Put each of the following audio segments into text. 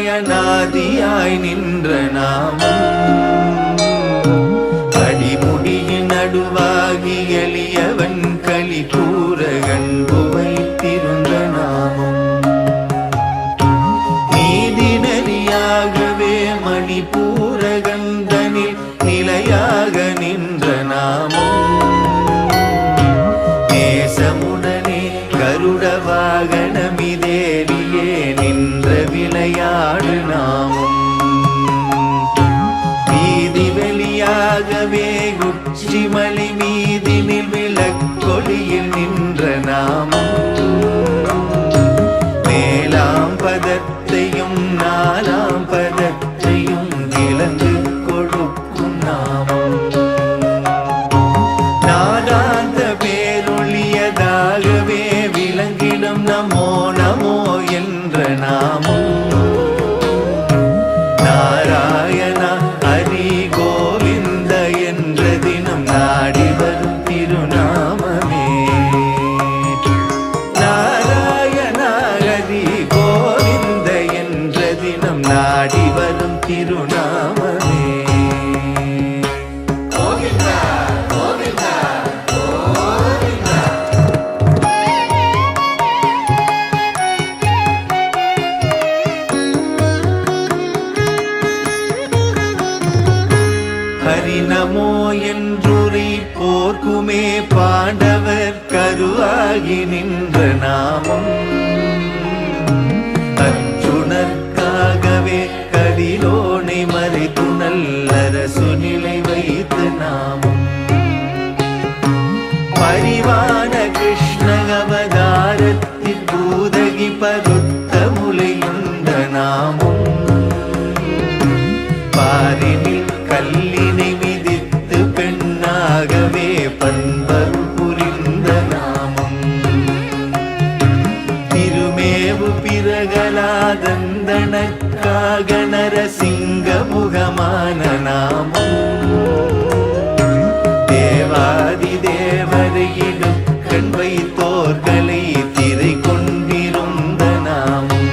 அகிரண்டமயநாதியாய் நின்ற நாமம் அடிமுடியின் நடுவாகி எளியவன் களி கூற கண்பு வைத்திருந்த நாமம் நீதி நெறியாகவே மணிபூரகந்தனில் நிலையாக நின்ற நாமம் நேசமுடனே கருட வாகனமிதேறியே நின்ற விளையாடு நாமம் வீதி வெளியாகவே உச்சிமலை மீதினில் விளக்கொளியில் நின்ற நாமம் மேலாம் பதத்தையும் நாலாம் பதத்தையும் விளங்கு கொடுக்கும் நாமம் நாதாந்த பேரொழியதாகவே விளங்கிடும் நமோ நமோ என்ற நாமம் நாராயண ஹரி கோவிந்த என்ற தினம் நாடி வரும் திருநாமமே நாராயண ஹரி கோவிந்த என்ற தினம் நாடி வரும் திருநாமமே ஹரி நமோ என்றுரை போர்க்குமே பாண்டவர் கருவாகி நின்ற நாமம் அர்ஜுனர்க்காகவே கடிலோனை மறைத்து நல்லரசு நிலை வைத்த நாமம் பரிவான கிருஷ்ண அவதாரத்தில் பூதகி பருத்த முலையுண்ட நாமம் பாரினில் கல்லினை மிதித்து பெண்ணாகவே பண்பரு புரிந்த நாமம் திருமேவு பிரகலாதந்தனக்காக நரசிங்க முகமான நாமம் தேவாதி தேவரையிடும் கண் வைத்தோர்களை திரை கொண்டிருந்த நாமம்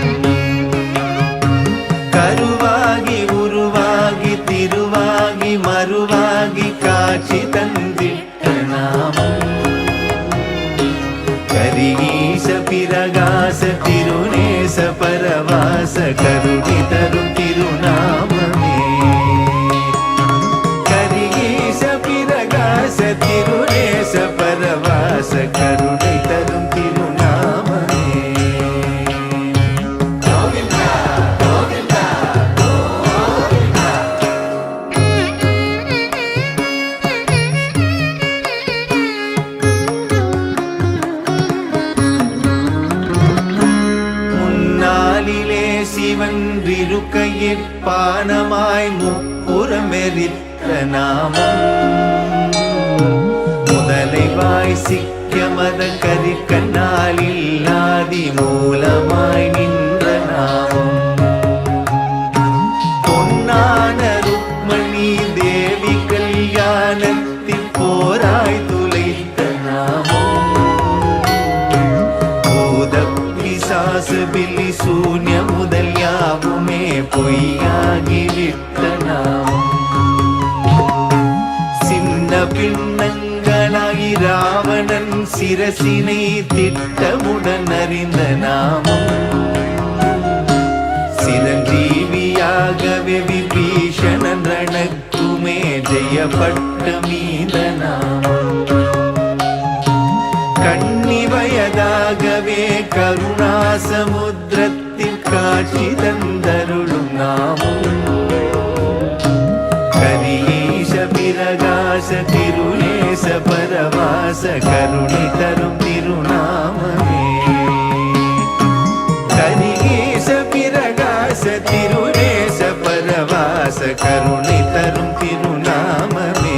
கருவாகி உருவாகி திருவாகி மறுவாகி காட்சி தந்திட்ட நாமம் கரிகீச பிரகாச திருநேச பரவாச கருணி தரும் திருநாமமே கரிகீச பிரகாச திருநேச பரவாச கருணை தரும் திருநாமமே சிவன் இருக்கையிற் பானமாய் முப்புறமெரித்த நாமம் முதலைவாய் சிக்க மத கரிக்கண்ணால் இல்லாதி மூலமாய் நின்ற நாமம் பொன்னான ருக்மணி தேவி கல்யாணத்தில் போராய் துளைத்த நாமம் பூத பிசாசு பில்லி சூன்ய முதல் யாவுமே பொய்யாகிவிட்ட நாமம் சின்ன பின்னங்களாகி ராவணன் சிரசினை திட்டமுடன் அறிந்த நாமம் சிரஞ்சீவியாகவே விபீஷணன் ரணக்குமே ஜெயப்பட்ட மீத நாமம் கண்ணி வயதாகவே கருணாசமுத்திரத்தில் காட்சி தந்தருளும் நாமம் கரீஷ பிரகாச திருநேச பரவாச கருணை தரும் திருநாமமே கரீஷ பிரகாச திருநேச பரவாச கருணை தரும் திருநாமமே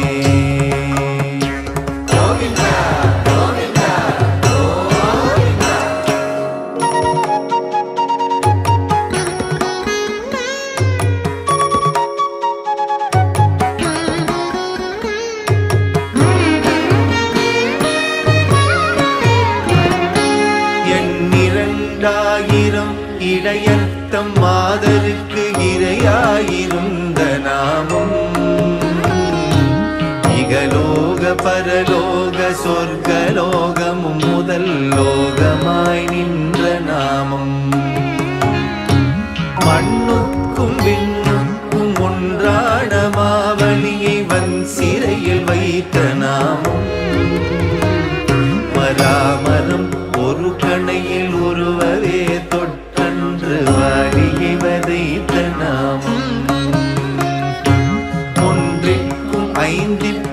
இடையர் தம் மாதருக்கு இரையாயிருந்த நாமம் இகலோக பரலோக சொர்க்கலோகமும் முதல் லோகமாய் நின்ற நாமம் மண்ணுக்கும் விண்ணுக்கும் ஒன்றான மாவலியை வன் சிறையில் வைத்த நாமம் மராமரம் ஒரு கணையில் ஒருவரே தொற்றன்று வாலியை வதைத்த நாமம் ஒன்றிற்கும் ஐந்திற்கும்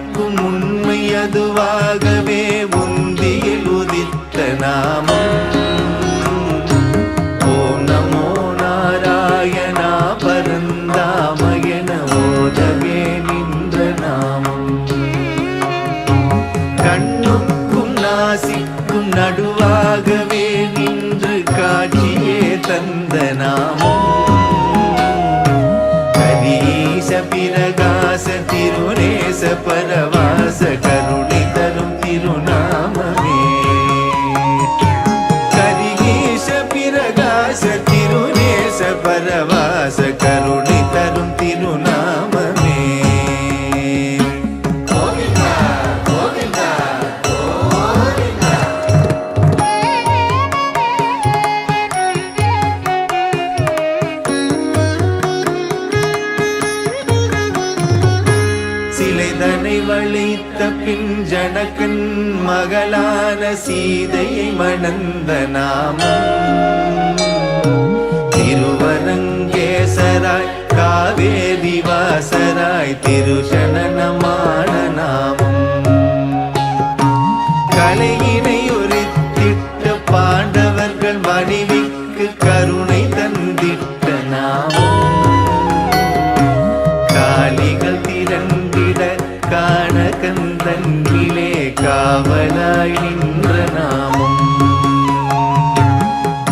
உண்மை அதுவாகவே உந்தியில் உதித்த நாமம் ஓம் நமோ நாராயணா பரந்தாமயன ஓதவே நின்ற நாமம் கண்ணுக்கும் நாசிக்கும் நடுவாகவே நின்று காட்சியே தந்த நாமம் கரீச பிரகாச திருநேச பரவாச கருணை தரும் திருநாமமே கரீச பிரகாச திருநேச பரவாச கருணை தரும் திருநாமமே சிலைதனை வளைத்த பின் ஜனகன் மகளான சீதையை மணந்த நாமம் திருவரங்கேசராய் காவேரி வாசராய் திருஷனனமான நாமம் கலையினை உரித்திட்ட பாண்டவர்கள் மனைவிக்கு கருணை தந்திட்ட நாமம் காளிகள் திரண்டிட காணகந்தன்னிலே காவலாய் நின்ற நாமம்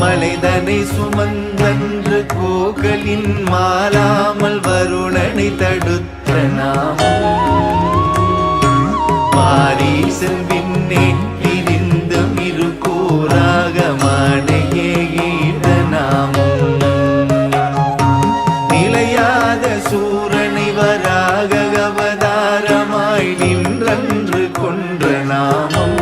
மலைதனை சுமந்தன்று கோகலின் மாலாமல் வருணனை தடுத்த நாமம் மாரீசன் பின்னே பிரிந்தும் இரு கூறாக மானையே ஈட்ட நாமம் நிலையாத சூரனை வராக அவதாரமாய் நின்றன்று கொன்ற நாமம்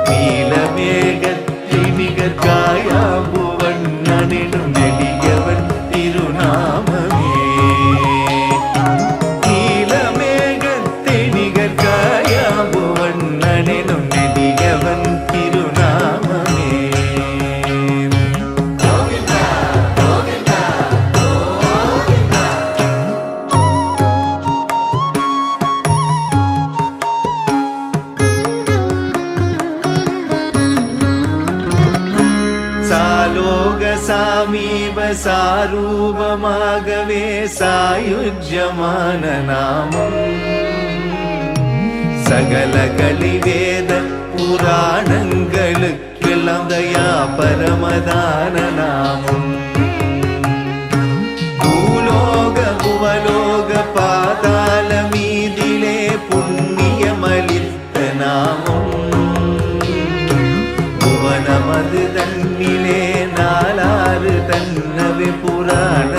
நீலமேகத்தை நிகர் காயாபுவண்ணனும் நெடியவன் திருநாமமே நீலமேகத்தை நிகர் காயாபுவண்ணனும் நெடியவன் திருநாமமே சாலோக சாமீப சாரூபமாகவே சாயுஜ்யமான நாமம் சகல கலிவேத புராணங்களுக்கெல்லாம் தயா பரமதான நாமம் பூலோக புவலோக பாதாள மீதிலே புண்ணியமளித்த நாமம் புவனமது தன்னிலே நாலாறு தன்னவே புராண